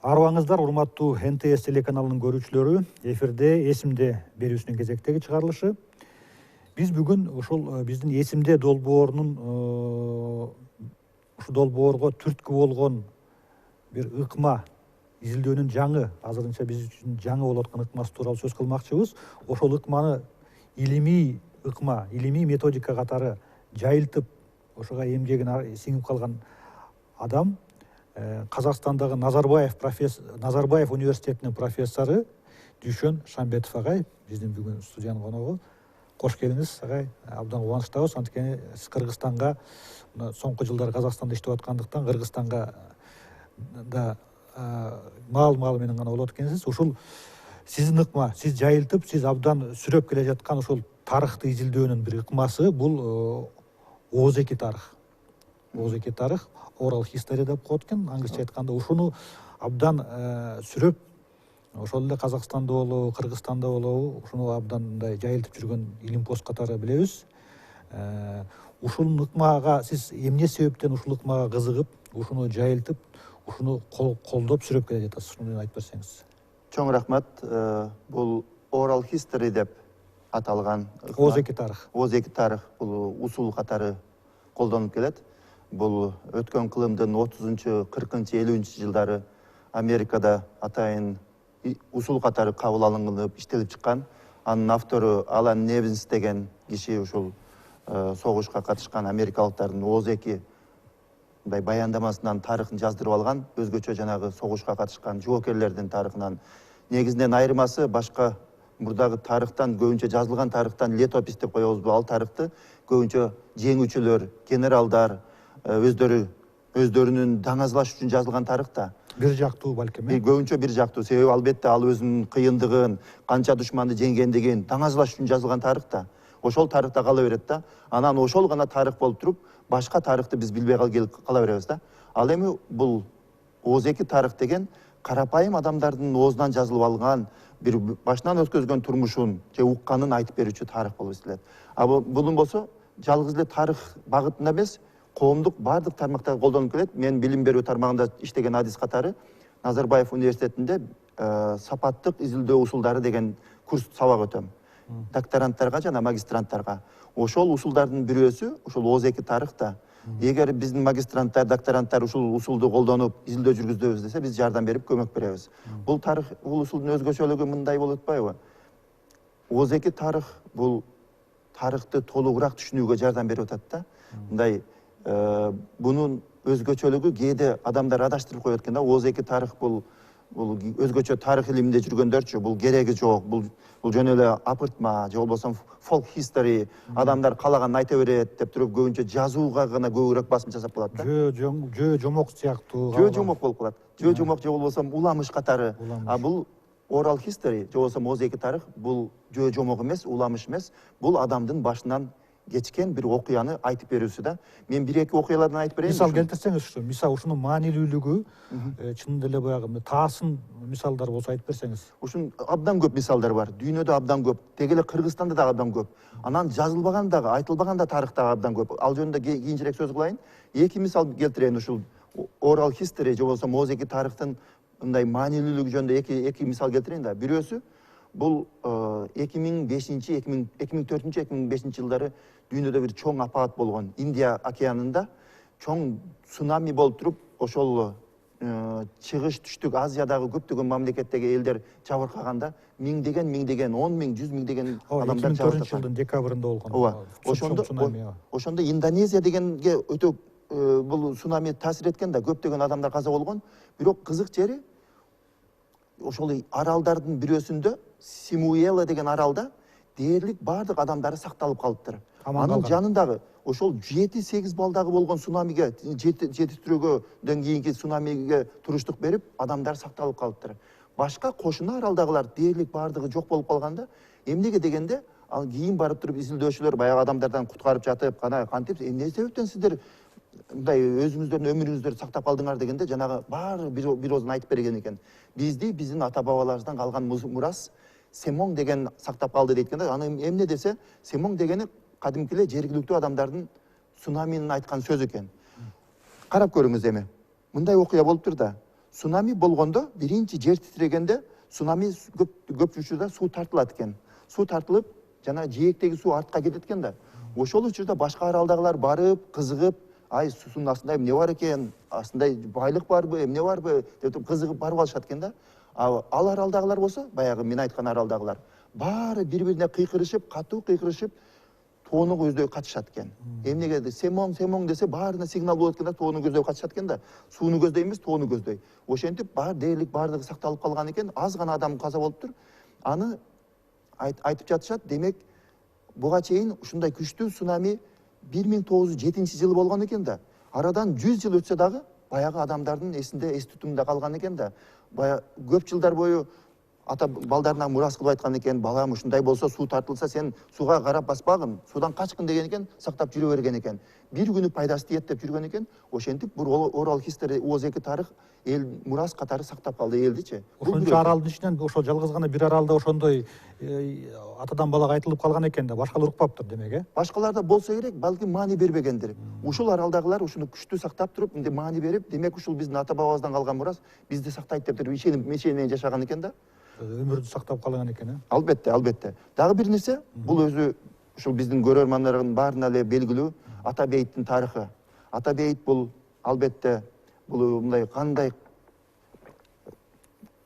Арыбаңыздар, урматтуу НТС телеканалынын көрүүчүлөрү, эфирде эсимде берүүсүнүн кезектеги чыгарылышы. Биз бүгүн ушул биздин эсимде долбоорунун ушул долбоорго түрткү болгон бир ыкма изилдөөнүн жаңы, азырынча биз үчүн жаңы болуп аткан ыкмасы тууралуу сөз кылмакчыбыз. Ошол ыкманы илимий ыкма, илимий методика катары жайылтып, ошого эмгегин сиңип калган адам Казакстандагы Назарбаев университетинин профессору Дүйшөн Шамбетов агай биздин бүгүн студиянын коногу. Кош келиңиз агай. Абдан кубанычтабыз. Анткени сиз Кыргызстанга соңку жылдары Казакстанда иштеп аткандыктан Кыргызстанга да маал менен гана болот экенсиз. Ушул сиздин ыкма, сиз жайылтып, сиз абдан сүрөп келе жаткан ушул тарыхты изилдөөнүн бир ыкмасы бул ооз-эки тарых. Ооз-эки тарых, oral history деп коет экен, англисче айтканда. Ушуну абдан сүрөп, ошол эле Казакстанда болобу, Кыргызстанда болобу, ушуну абдан мындай жайылтып жүргөн илим пост катары билебиз. Ушул ыкмага сиз эмне себептен ушул ыкмага кызыгып, ушуну жайылтып, ушуну колдоп сүрөп келе жатасыз? Ушуну айтып берсеңиз. Чоң рахмат. Бул oral history деп аталган ооз-эки тарых. Ооз-эки тарых бул усул катары колдонуп келет. Бул өткөн кылымдын 30-40-50 жылдары Америкада атайын усул катары кабыл алынып иштелип чыккан. Анын автору Алан Невинс деген киши ушул согушка катышкан америкалыктардын ооз-эки баяндамасынан тарыхын жаздырып алган, өзгөчө жанагы согушка катышкан жоокерлердин тарыхынан. Негизинен айырмасы башка мурдагы тарыхтан, көбүнчө жазылган тарыхтан летопись деп коебузбу, ал тарыхты көбүнчө жеңүүчүлөр, генералдар өздөрүнүн даңазлаш үчүн жазылган тарыхта. Бир жактуу балким. Көбүнчө бир жактуу. Себеби албетте ал өзүнүн кыйындыгын, канча душманды жеңгендигин даңазлаш үчүн жазылган тарыхта. Ошол тарыхта кала берет да. Анан ошол гана тарых болуп туруп, башка тарыхты биз билбей кала беребиз да. Ал эми бул ооз-эки тарых деген карапайым адамдардын оозунан жазылып алган, бир башынан өткөзгөн турмушун же укканын айтып берүүчү тарых болуп эсилет. Бунун болсо жалгыз эле тарых багытында эмес, коомдук бардык тармактарда колдонуп келет. Мен билим берүү тармагында иштеген адис катары Назарбаев университетинде сапаттык изилдөө усулдары деген курс сабак өтөм. Докторанттарга жана магистранттарга. Ошол усулдардын бирөөсү ушул ооз-эки тарыхта. Эгер биздин магистранттар, докторанттар ушул усулду колдонуп изилдөө жүргүздөбүз десе, биз жардам берип көмөк беребиз. Бул тарых, бул усулдун өзгөчөлүгү мындай болуп атпайбы? Ооз-эки тарых бул тарыхты толугураак түшүнүүгө жардам берип атат да. Мындай бунун өзгөчөлүгү кээде адамдар адаштырып коет экен да. Ооз-эки тарых бул өзгөчө тарых илиминде жүргөндөрчү бул кереги жок, бул жөн эле апыртма же болбосо folk history, адамдар калаганын айта берет деп туруп көбүнчө жазууга гана көбүрөөк басым жасап калат да. Жөө жомок сыяктуу. Жөө жомок болуп калат. Жөө жомок же болбосо уламыш катары. Бул oral history же болбосо ооз-эки тарых бул жөө жомок эмес, уламыш эмес, бул адамдын башынан кечкен бир окуяны айтып берүүсү да. Мен бир-эки окуялардан айтып берейин. Мисал келтирсеңиз ушу. Мисал ушунун маанилүүлүгү чынында эле баягы таасын мисалдар болсо айтып берсеңиз. Ушун абдан көп мисалдар бар. Дүйнөдө абдан көп. Деги эле Кыргызстанда да абдан көп. Анан жазылбаган дагы, айтылбаган да тарыхта абдан көп. Ал жөнүндө кийинчерээк сөз кылайын. Эки мисал келтирейин ушул oral history же болбосо ооз-эки тарыхтын мындай маанилүүлүгү жөнүндө эки мисал келтирейин да. Бирөөсү бул 2004-2005 жылдары дүйнөдө бир чоң апаат болгон. Индия океанында чоң цунами болуп туруп, ошол чыгыш түштүк Азиядагы көптөгөн мамлекеттеги элдер жабыркаганда, миңдеген, 10 миң, 100 миң деген адамдар жабыркаган. 2004 жылдын декабрында болгон. Ооба. Ошондо Индонезия дегенге өтө бул цунами таасир эткен да, көптөгөн адамдар каза болгон. Бирок кызык жери ошол аралдардын бирөөсүндө, Симуэла деген аралда дээрлик бардык адамдары сакталып калыптыр. Анын жанындагы ошол 7-8 балдагы болгон цунамиге, жетиштирүүгөдөн кийинки цунамиге туруштук берип, адамдар сакталып калыптыр. Башка кошуна аралдагылар дээрлик бардыгы жок болуп калганда, эмнеге дегенде, ал кийин барып туруп изилдөөчүлөр баягы адамдардан куткарып жатып, кантип, эмне себептен сиздер мындай өзүңүздөрдүн өмүрүңүздөрдү сактап калдыңар дегенде, жанагы баары бир оозун айтып берген экен. Биздин ата бабаларыбыздан калган мурас Семоң деген сактап калды дейт экен. Аны эмне десе, Семоң дегени кадимки эле жергиликтүү адамдардын цунаминин айткан сөзү экен. Карап көрүңүз эми. Мындай окуя болуптур да. Цунами болгондо биринчи жер титирегенде цунами көп учурда суу тартылат экен. Суу тартылып, жана жээктеги суу артка кетет экен да. Ошол учурда башка аралдагылар барып, кызыгып, ай суунун астында эмне бар экен, астында байлык барбы, эмне барбы деп кызыгып барып алышат экен да. Ал аралдагылар болсо, баягы мен айткан аралдагылар, баары бири-бирине кыйкырышып, катуу кыйкырышып, тоону көздөй качышат экен. Эмнеге семоң десе баарына сигнал болот экен да, тоону көздөй качышат экен да. Сууну көздөй эмес, тоону көздөй. Ошентип дээрлик баардыгы сакталып калган экен. Аз гана адам каза болуптур. Аны айтып жатышат. Демек, буга чейин ушундай күчтүү цунами 1907-жылы болгон экен да. Арадан 100 жыл өтсө дагы баягы адамдардын эсинде, эс тутумунда калган экен да. Көп жылдар бою ата балдарына мурас кылып айткан экен, балам ушундай болсо суу тартылса сен сууга карап баспагын, суудан качкын деген экен, сактап жүрө берген экен. Бир күнү пайдасы тиет деп жүргөн экен. Ошентип бул Oral History ооз-2 тарых эл мурас катары сактап калды элдичи. Ошончо аралдын ичинен ошо жалгыз гана бир аралда ошондой атадан балага айтылып калган экен да, башкалар укпаптыр демек, э? Башкаларда болсо керек, балки маани бербегендир. Ушул аралдагылар ушуну күчтүү сактап туруп, мындай маани берип, демек ушул биздин ата бабабыздан калган мурас бизди сактайт деп туруп ишенип жашаган экен да. Өмүрдү сактап калган экен, э? Албетте. Дагы бир нерсе, бул өзү ушул биздин көрөрмандардын баарына эле белгилүү Ата Бейиттин тарыхы. Ата Бейит бул албетте бул мындай кандай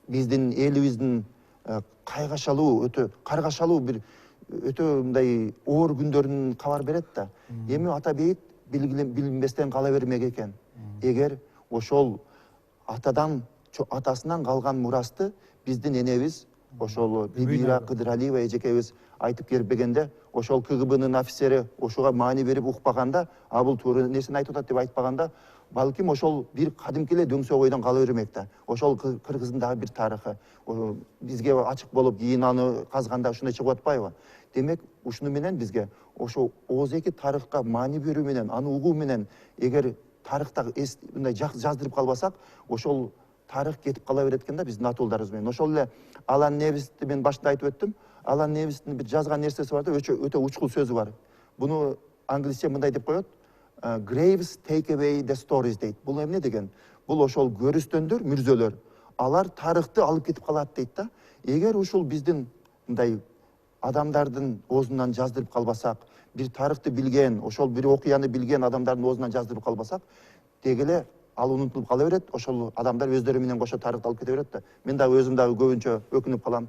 биздин элибиздин кайгашалуу, өтө каргашалуу бир өтө мындай оор күндөрүн кабар берет да. Эми Ата Бейит билинбестен кала бермек экен. Эгер ошол атасынан калган мурасты биздин энебиз ошол Бибира Кыдыралиева эжекебиз айтып бербегенде, ошол КГБнын офицери ошого маани берип укпаганда, бул туура нерсени айтып атат деп айтпаганда, балким ошол бир кадимки эле дөңсөк ойдон кала бермек да. Ошол кыргыздын дагы бир тарыхы. Бизге ачык болуп, кийин аны казганда ушундай чыгып атпайбы? Демек, ушуну менен бизге ошо ооз-2 тарыхка маани берүү менен, аны угуу менен, эгер тарыхта мындай жаздырып калбасак, ошол тарых кетип кала берет экен да биздин атуулдарыбыз менен. Ошол эле Алан Невисти мен башында айтып өттүм. Алан Невистин бир жазган нерсеси бар да, өтө учкул сөзү бар. Буну англисче мындай деп коет: Graves take away the stories дейт. Бул эмне деген? Бул ошол көрүстөндөр, мүрзөлөр. Алар тарыхты алып кетип калат дейт да. Эгер ушул биздин мындай адамдардын оозунан жаздырып калбасак, бир тарыхты билген, ошол бир окуяны билген адамдардын оозунан жаздырып калбасак, дегеле ал унутулуп кала берет. Ошол адамдар өздөрү менен кошо тарыхты алып кете берет да. Мен дагы өзүм дагы көбүнчө өкүнүп калам.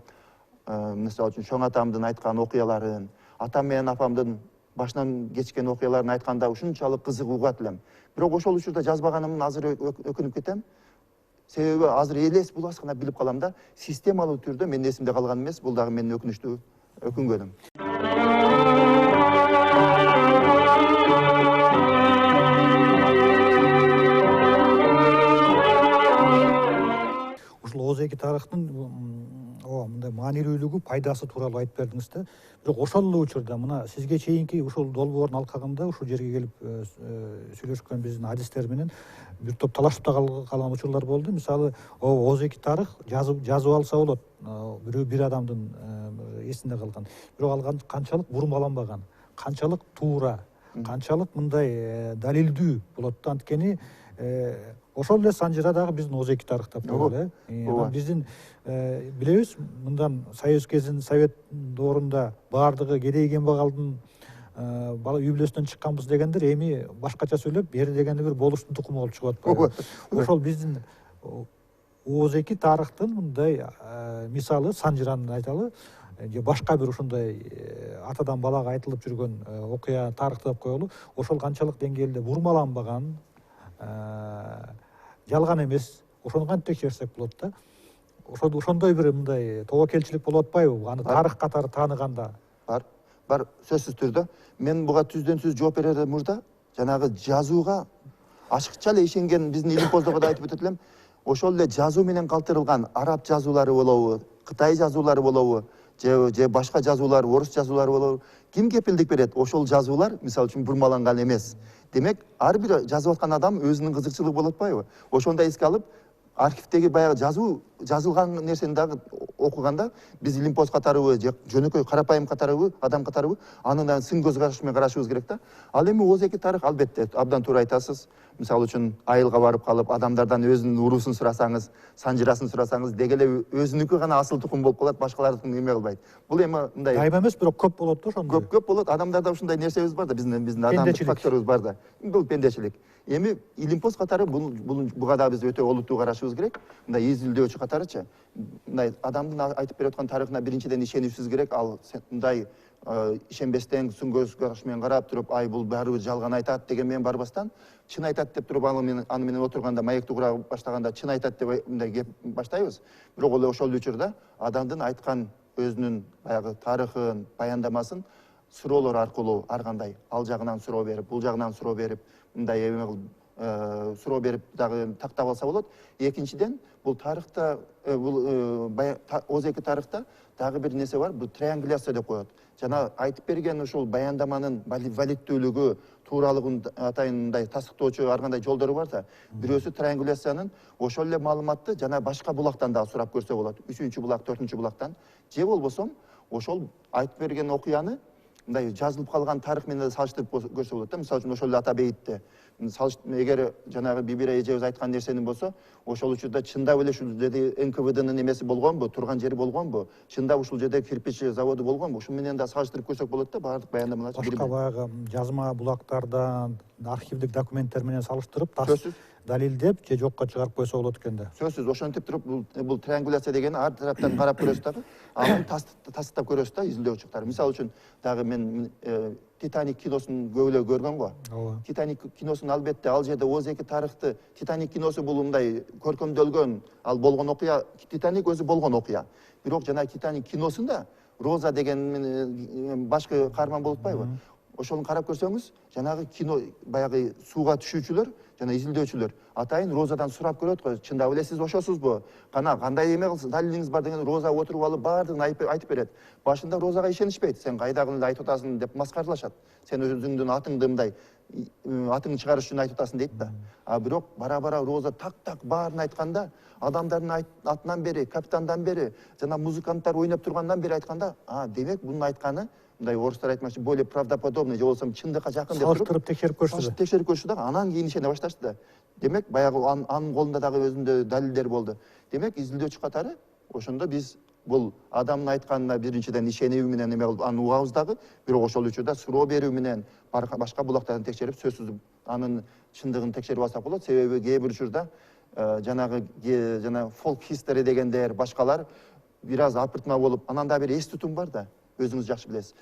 Мисалы үчүн чоң атамдын айткан окуяларын, атам менен апамдын башынан кечкен окуяларын айтканда ушунчалык кызык угат элем. Бирок ошол учурда жазбаганымдын азыр өкүнүп кетем. Себеби азыр элес булас гана билип калам да, системалуу түрдө менин эсимде калган эмес. Бул дагы менин өкүнүчтүү өкүнгөнүм. Ушул ооз-2 тарыхтын мындай маанилүүлүгү, пайдасы тууралуу айтып бердиңиз да. Бирок ошол эле учурда мына сизге чейинки ушул долбоордун алкагында ушул жерге келип сүйлөшкөн биздин адистер менен бир топ талашып калган учурлар болду. Мисалы, ооз-2 тарых жазып алса болот, бир адамдын эсинде калган. Бирок ал канчалык бурмаланбаган, канчалык туура, канчалык мындай далилдүү болот да. Анткени ошол эле санжыра дагы биздин ооз-2 тарыхта болот, э. Биздин билебиз, мындан Союз кезин, Совет доорунда баардыгы кедей кембагалдын бала үй бүлөсүнөн чыкканбыз дегендер эми башкача сөйлөп, бери дегенде бир болуштун тукуму болуп чыгып атпайбы? Ошол биздин ооз-2 тарыхтын мындай мисалы, санжыраны айталы, же башка бир ушундай атадан балага айтылып жүргөн окуя тарыхты деп коелу, ошол канчалык деңгээлде бурмаланбаган, жалган эмес, ошону кантип текшерсек болот да. Ошондой бир мындай тобокелчилик болуп атпайбы, аны тарых катары тааныганда? Бар, сөзсүз түрдө. Мен буга түздөн түз жооп берер мурда, жанагы жазууга ашыкча эле ишенген биздин илимпоздорго да айтып өтөт элем. Ошол эле жазуу менен калтырылган араб жазуулары болобу, Кытай жазуулары болобу, же башка жазуулар, орус жазуулары болобу, ким кепилдик берет? Ошол жазуулар, мисалы үчүн, бурмаланган эмес. Демек, ар бир жазып аткан адам өзүнүн кызыкчылыгы болуп атпайбы? Ошондо эске алып, архивдеги баягы жазуу жазылган нерсени дагы окуганда биз илимпоз катарыбы же жөнөкөй карапайым катарыбы адам катарыбы аны да сын көз караш менен карашыбыз керек да. Ал эми ооз-эки тарых албетте абдан туура айтасыз. Мисалы үчүн айылга барып калып адамдардан өзүнүн уруусун сурасаңыз, санжырасын сурасаңыз деги эле өзүнүкү гана асыл тукум болуп калат, башкалардыкын эме кылбайт. Бул эми мындай Дайыма эмес, бирок көп болот да ошондой. көп болот. Адамдарда ушундай нерсебиз бар да, биздин адамдык Пендечилик. факторубуз бар да. Бул пендечилик. Эми илимпоз катары буга да биз өтө олуттуу карашыбыз керек. Мындай изилдөөчү катарычы. Мындай адамдын айтып берип аткан тарыхына биринчиден ишенишибиз керек. Ал мындай ишенбестен сын көз караш менен карап туруп, ай бул баары жалган айтат деген менен барбастан, чын айтат деп туруп аны менен отурганда, маекти кура баштаганда чын айтат деп мындай кеп баштайбыз. Бирок эле ошол учурда адамдын айткан өзүнүн баягы тарыхын, баяндамасын суроолор аркылуу ар кандай ал жагынан суроо берип, бул жагынан суроо берип, мындай эме кылып суроо берип дагы тактап алса болот. Экинчиден, бул тарыхта бул ооз-эки тарыхта дагы бир нерсе бар, бул триангуляция деп коет. Жана айтып берген ушул баяндаманын валидтүүлүгү, тууралыгын атайын мындай тастыктоочу ар кандай жолдору бар да. Бирөөсү триангуляциянын ошол эле маалыматты жана башка булактан дагы сурап көрсө болот. 3-булак, 4-булактан. Же болбосо ошол айтып берген окуяны мындай жазылып калган тарых менен салыштырып көрсө болот да. Мисалы үчүн ошол эле Атабейитте эгер жанагы Бибира эжебиз айткан нерсени болсо, ошол учурда чындап эле ушул жерде НКВДнын эмеси болгонбу, турган жери болгонбу, чындап ушул жерде кирпич заводу болгонбу, ушу менен да салыштырып көрсөк болот да, баардык баяндамалар. Башка баягы жазма булактардан, архивдик документтер менен салыштырып, Сөзсүз. далилдеп же жокко чыгарып койсо болот экен да. Сөзсүз, ошентип туруп бул триангуляция деген ар тараптан карап көрөсүз дагы, аны тастыктап көрөсүз да изилдөөчү катары. Мисалы үчүн дагы мен Титаник киносун көп эле көргөн го. Ооба. Титаник киносун албетте ал жерде ооз-эки тарыхты, Титаник киносу бул мындай көркөмдөлгөн, ал болгон окуя, Титаник өзү болгон окуя. Бирок жана Титаник киносунда Роза деген башкы каарман болуп атпайбы? Ошону карап көрсөңүз, жанагы кино баягы сууга түшүүчүлөр жана изилдөөчүлөр атайын Розадан сурап көрөт го, чындап эле сиз ошосузбу? Кандай эме кылсыз, далилиңиз бар деген Роза отуруп алып баардыгын айтып берет. Башында Розага ишенишпейт, сен кайдагыны айтып атасың деп маскаралашат. Сен өзүңдүн атыңды мындай атыңды чыгарыш үчүн айтып атасың дейт да. А бирок бара Роза так баарын айтканда, адамдардын атынан бери, капитандан бери, жана музыканттар ойноп тургандан бери айтканда, демек бунун айтканы мындай орустар айтмакчы более правдоподобный, же болбосо чындыкка жакын деп туруп Салыштырып текшерип көрсөтү. текшерип көрүшү да, анан кийин ишене башташты да. Демек баягы анын колунда дагы өзүндө далилдер болду. Демек изилдөөчү катары ошондо биз бул адамдын айтканына биринчиден ишенүү менен эме кылып аны угабыз дагы, бирок ошол учурда суроо берүү менен башка булактардан текшерип, сөзсүз анын чындыгын текшерип алсак болот. Себеби кээ бир учурда жана folk history дегендер, башкалар бир аз апыртма болуп, анан да бир эс тутум бар да, өзүңүз жакшы билесиз.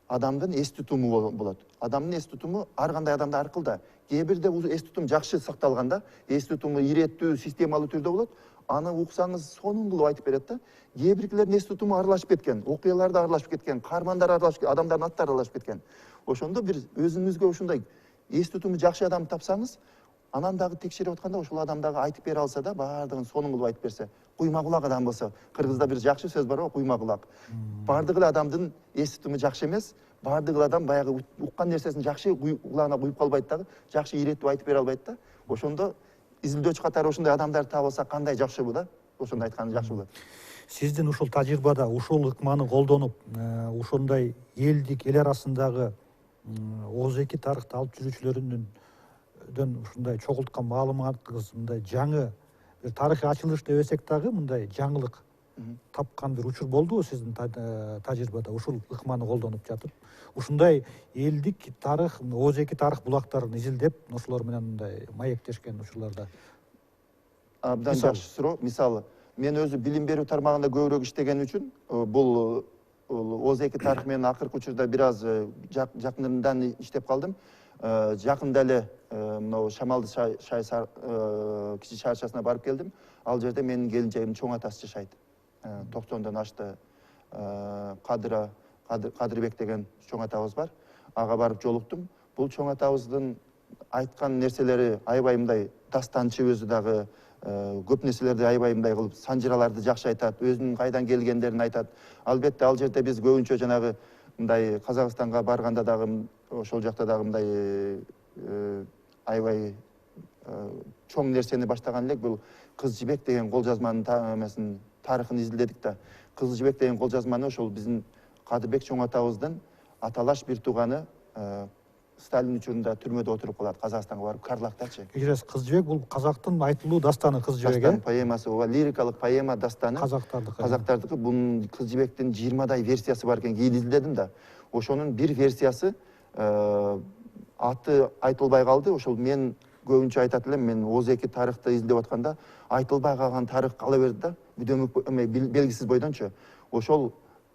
Адамдын эс тутуму болот. Адамдын эс тутуму ар кандай адамда ар кыл да. Кээ бирде эс тутум жакшы сакталганда, эс тутуму иреттүү, системалуу түрдө болот. Аны уксаңыз сонун кылып айтып берет да. Кээ биркилердин эс тутуму аралашып кеткен, окуялар да аралашып кеткен, каармандар аралашып кеткен, адамдардын аттары аралашып кеткен. Ошондо бир өзүңүзгө ушундай эс тутуму жакшы адам тапсаңыз, анан дагы текшерип атканда ошол адам дагы айтып бере алса да, баардыгын сонун кылып айтып берсе, куйма кулак адам болсо, кыргызда бир жакшы сөз бар го, куйма кулак. Баардык эле адамдын эс тутуму жакшы эмес, баардык эле адам баягы уккан нерсесин жакшы кулагына куюп калбайт дагы, жакшы иреттүү айтып бере албайт да. Ошондо изилдөөчү катары ушундай адамдарды таап алсак кандай жакшыбы да? Ошондо айтканы жакшы болот. Сиздин ушул тажрыйбада ушул ыкманы колдонуп, ошондой элдик эл арасындагы ооз-эки тарыхты алып жүрүүчүлөрүнөн ушундай чогулткан маалыматыңыз, мындай жаңы бир тарыхый ачылыш дебесек дагы, мындай жаңылык тапкан бир учур болдубу сиздин тажрыйбада ушул ыкманы колдонуп жатып? Ушундай элдик тарых, ооз-эки тарых булактарын изилдеп, ошолор менен мындай маектешкен учурларда. Абдан жакшы суроо. Мисалы, мен өзү билим берүү тармагында көбүрөөк иштеген үчүн бул ооз-эки тарых менен акыркы учурда бир аз жакындан иштеп калдым. Жакында эле мынау Шамалды кичи шаарчасына барып келдим. Ал жерде менин келинчегимдин чоң атасы жашайт. 90дон ашты. Кадырбек деген чоң атабыз бар. Ага барып жолуктум. Бул чоң атабыздын айткан нерселери аябай мындай дастанчы, өзү дагы көп нерселерди аябай мындай кылып санжыраларды жакшы айтат, өзүнүн кайдан келгендерин айтат. Албетте ал жерде биз көбүнчө жанагы мындай Казакстанга барганда дагы ошол жакта дагы мындай аябай чоң нерсени баштаган элек. Бул Кыз жибек деген кол жазманын тарыхын изилдедик да. Кыз жибек деген кол жазманы ошол биздин Кадырбек чоң атабыздын аталаш бир тууганы Сталин учурунда түрмөдө отуруп калат, Казакстанга барып Карлактачы. Кечиресиз, Кыз жибек бул казактын айтылуу дастаны. Кыз жибек Дастан поэмасы, ооба, лирикалык поэма дастаны. Казактардыкы. Бунун Кыз жибектин 20дай версиясы бар экен. Кийин изилдедим да. Ошонун бир версиясы аты айтылбай калды. Ошол мен көбүнчө айтат элем, мен Ооз-эки тарыхты изилдеп атканда айтылбай калган тарых кала берди да, белгисиз бойдончу. Ошол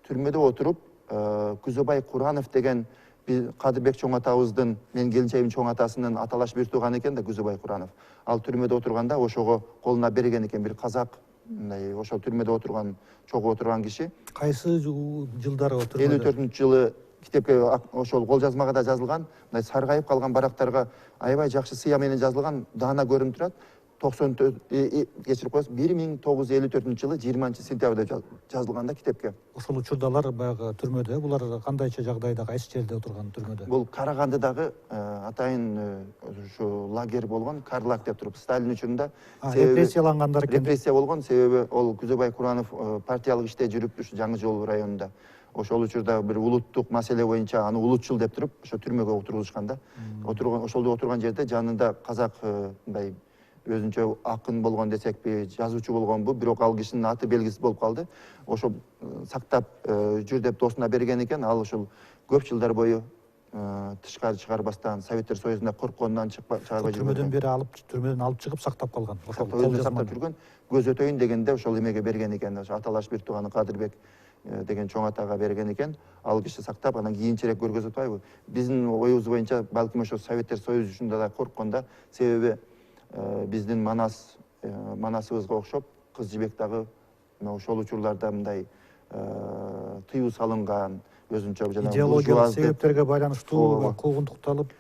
түрмөдө отуруп Күзөбай Куранов деген Кадырбек чоң атабыздын, мен келинчегимдин чоң атасынын аталаш бир тууган экен да, Күзөбай Куранов. Ал түрмөдө отурганда ошого колуна берген экен бир казак, ошол түрмөдө отурган, чогуу отурган киши. Кайсы жылдары отурду? 54-жылы китепке ошол кол жазмага да жазылган, мындай саргайып калган барактарга аябай жакшы сыя менен жазылган даана көрүнүп турат. 1954-жылы 20-сентябрда жазылган да китепке. Ошол учурдалар баягы түрмөдө, булар кандайча жагдайда, кайсы жерде отурган түрмөдө? Бул Карагандыдагы атайын ушу лагерь болгон, Карлак деп туруп, Сталин учурунда репрессиялангандар экен. Репрессия болгон, себеби ол Күзөбай Куранов партиялык иште жүрүп ушу Жаңы Жол районунда. Ошол учурда бир улуттук маселе боюнча аны улутчул деп туруп, ошо түрмөгө отурулушкан да. Ошол отурган жерде жанында казак мындай өзүнчө акын болгон десекпи, жазуучу болгонбу, бирок ал кишинин аты белгисиз болуп калды. Ошо сактап жүр деп досуна берген экен. Ал ошол көп жылдар бою тышкары чыгарбастан, Советтер Союзунда коркконунан чыгарбай жүргөн. Түрмөдөн алып чыгып сактап калган. Ошол өзү сактап жүргөн. Көз өтөйүн дегенде ошол эмеге берген экен. Ошо аталаш бир тууганы Кадырбек деген чоң атага берген экен. Ал киши сактап, анан кийинчерээк көргөзүп атпайбы? Биздин оюбуз боюнча балким ошо Советтер Союзу учурунда да корккон да, себеби биздин Манасыбызга окшоп Кыз жибек дагы ошол учурларда мындай тыюу салынган, өзүнчө жанагы идеологиялык себептерге байланыштуу куугунтукталып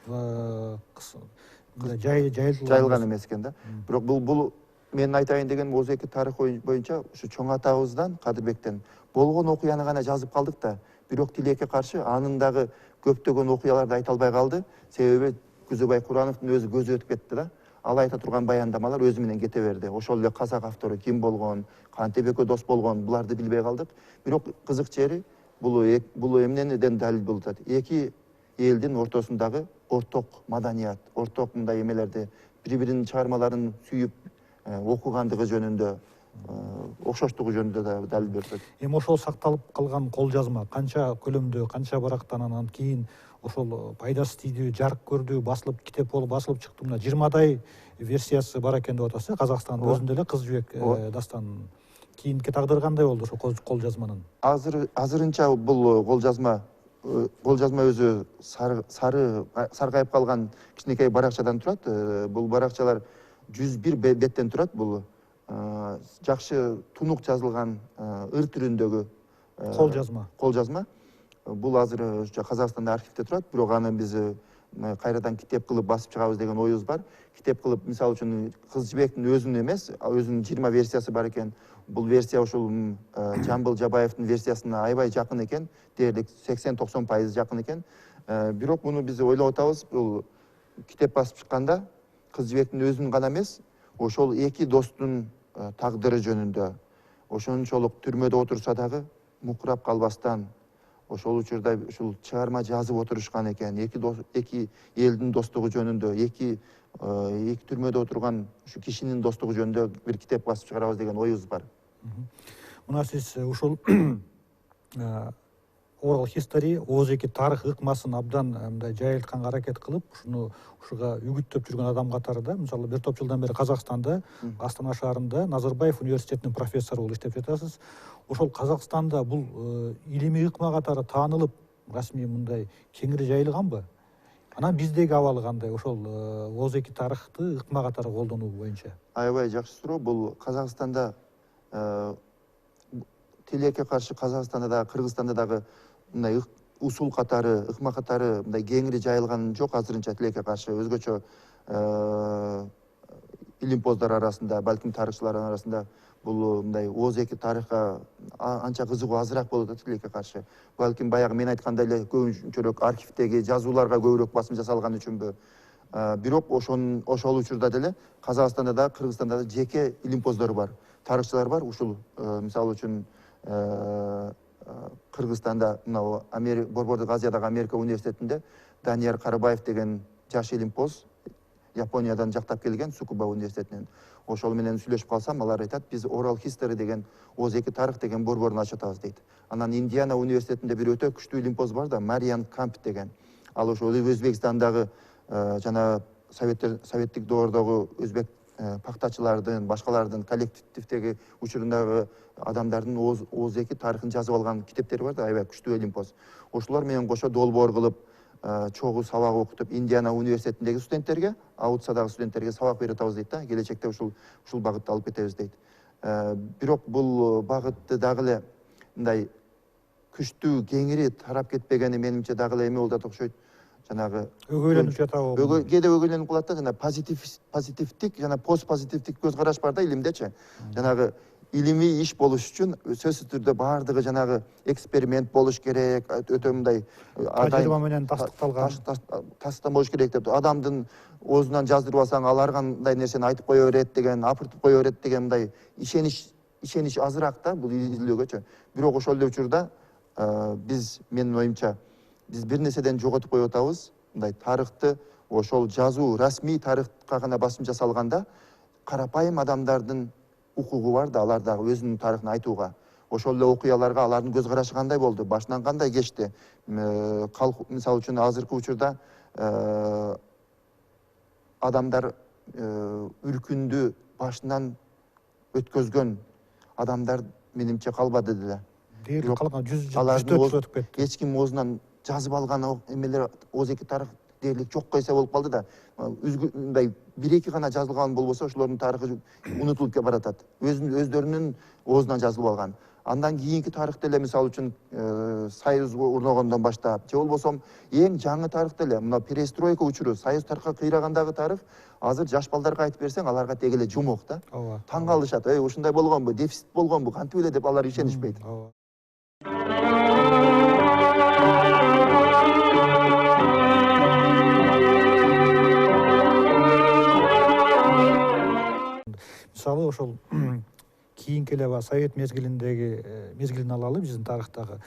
жайылган эмес экен да. Бирок бул мен айтайын деген Ооз-эки тарых боюнча ушу чоң атабыздан, Кадырбектен болгон окуяны гана жазып калдык да, бирок тилекке каршы анын дагы көптөгөн окуяларды айта албай калды. Себеби Күзөбай Курановдун өзү көзү өтүп кетти да. Ал айта турган баяндамалар өзү менен кете берди. Ошол эле казак автору ким болгон, кантип экөө дос болгон, буларды билбей калдык. Бирок кызык жери бул эмнеден далил болуп атат? Эки элдин ортосундагы орток маданият, орток мындай эмелерди, бири-биринин чыгармаларын сүйүп окугандыгы жөнүндө, окшоштугу жөнүндө да далил берип атат. Эми ошол сакталып калган кол жазма канча көлөмдө, канча барактан анан кийин ошол пайдасы тийди, жарык көрдү, басылып, китеп болуп басылып чыкты. Мына 20дай версиясы бар экен деп атасыз, Казакстандын өзүндө эле Кыз жибек дастанын. Кийинки тагдыры кандай болду ошол кол жазманын? Азырынча бул кол жазма өзү саргайып калган кичинекей баракчадан турат. Бул баракчалар 101 беттен турат. Бул жакшы тунук жазылган ыр түрүндөгү кол жазма. Бул азыр Казакстанда архивде турат, бирок аны биз кайрадан китеп кылып басып чыгабыз деген оюбуз бар. Китеп кылып, мисалы үчүн Кыз жибектин өзүнүн эмес, өзүнүн 20 версиясы бар экен. Бул версия ушул Жамбыл Жабаевдин версиясына аябай жакын экен, дээрлик 80-90% жакын экен. Бирок муну биз ойлоп атабыз, бул китеп басып чыкканда Кыз жибектин өзүнүн гана эмес, ошол эки достун тагдыры жөнүндө, ошончолук түрмөдө отурса дагы мукурап калбастан, ошол учурда ушул чыгарма жазып отурушкан экен. Эки элдин достугу жөнүндө, эки түрмөдө отурган ушу кишинин достугу жөнүндө бир китеп басып чыгарабыз деген оюбуз бар. Мына сиз ушул Oral History, Ооз-эки тарых ыкмасын абдан мындай жайылтканга аракет кылып, ушуга үгүттөп жүргөн адам катары да, мисалы бир топ жылдан бери Казакстанда, Астана шаарында Назарбаев университетинин профессору болуп иштеп жатасыз. Ошол Казакстанда бул илимий ыкма катары таанылып, расмий мындай кеңири жайылганбы? Анан биздеги абалы кандай ошол Ооз-эки тарыхты ыкма катары колдонуу боюнча? Аябай жакшы суроо. Бул Казакстанда тилекке каршы Казакстанда дагы, Кыргызстанда дагы мындай усул катары, ыкма катары мындай кеңири жайылган жок азырынча тилекке каршы. Өзгөчө илимпоздор арасында, балким тарыхчылар арасында бул мындай Ооз-эки тарыхка анча кызыгуу азыраак болуп атат тилекке каршы. Балким баягы мен айткандай эле көбүнчөлүк архивдеги жазууларга көбүрөөк басым жасалган үчүнбү, Бирок ошол учурда деле Казакстанда да, Кыргызстанда да жеке илимпоздор бар, тарыхчылар бар. Ушул мисалы үчүн Кыргызстанда мынау Борбордук Азиядагы Америка университетинде Данияр Карабаев деген жаш илимпоз Япониядан жактап келген, Цукуба университетинен. Ошол менен сүйлөшүп калсам, алар айтат, биз Oral History деген Озеки тарых деген борборун ачып атабыз дейт. Анан Индиана университетинде бир өтө күчтүү илимпоз бар да, Мариан Камп деген. Ал ошол Өзбекстандагы жана советтик доордогу өзбек пактачылардын, башкалардын коллективдеги учурундагы адамдардын Озеки тарыхын жазып алган китептери бар да, аябай күчтүү илимпоз. Ошолор менен кошо долбоор кылып, чогуу сабак окутуп, Индиана университетиндеги студенттерге, Аутсадагы студенттерге сабак берип атабыз дейт да, келечекте ушул багытта алып кетебиз дейт. Бирок бул багытты дагы эле мындай күчтүү кеңири тарап кетпегени менимче дагы эле эме болуп атат окшойт. Жанагы өгөйлөнүп жатабы? Кээде өгөйлөнүп калат да, жана позитивдик жана постпозитивдик көз караш бар да илимдечи. Жанагы илимий иш болуш үчүн сөзсүз түрдө баардыгы жанагы эксперимент болуш керек, өтө мындай тажрыйба менен тастыкталган. Тастан болуш керек деп, адамдын оозунан жаздырып алсаң, алар кандай нерсени айтып кое берет деген, апыртып кое берет деген мындай ишенич азыраак да бул изилдөөгөчү. Бирок ошол эле учурда биз, менин оюмча, биз бир нерседен жоготуп коюп атабыз. Мындай тарыхты, ошол жазуу, расмий тарыхка гана басым жасалганда, карапайым адамдардын укугу бар да, алар дагы өзүнүн тарыхын айтууга. Ошол эле окуяларга алардын көз карашы кандай болду, башынан кандай кечти. Мисалы үчүн азыркы учурда адамдар үркүндү башынан өткөзгөн адамдар менимче калбады деле. Дээрлик калган 100 өтүп кетти. Эч ким оозунан жазып алган эмелер Озеки тарых дээрлик жок койсо болуп калды да. Мындай бир-эки гана жазылган болбосо, ошолордун тарыхы унутулуп баратат. Өздөрүнүн оозунан жазылып алган. Андан кийинки тарых деле, мисалы үчүн, Союз орногондон баштап, же болбосо эң жаңы тарых деле, мына перестройка учуру, Союз тарыхка кыйрагандагы тарых, азыр жаш балдарга айтып берсең, аларга тег эле жумок да. Таң калышат, ушундай болгонбу, дефицит болгонбу, кантип эле деп алар ишенишпейт. Мисалы, ошол кийинки эле совет мезгилин алалы, биздин тарыхтагы.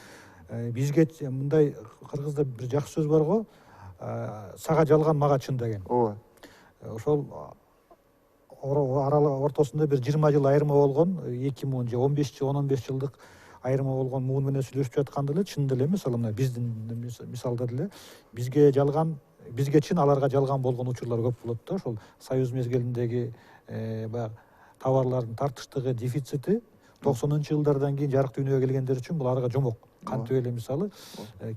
Бизге мындай кыргызда бир жакшы сөз бар го, сага жалган мага чын деген. Ооба. Ошол ортосунда бир 20 жыл айырма болгон, 2000 же 15 же 15 жылдык айырма болгон муун менен сүйлөшүп жатканда эле чын деле, мисалы мына биздин мисалда деле бизге чын, аларга жалган болгон учурлар көп болот да. Ошол Союз мезгилиндеги баягы товарлардын тартыштыгы, дефицити 90-жылдардан кийин жарык дүйнөгө келгендер үчүн бул арга жомок. Кантип эле мисалы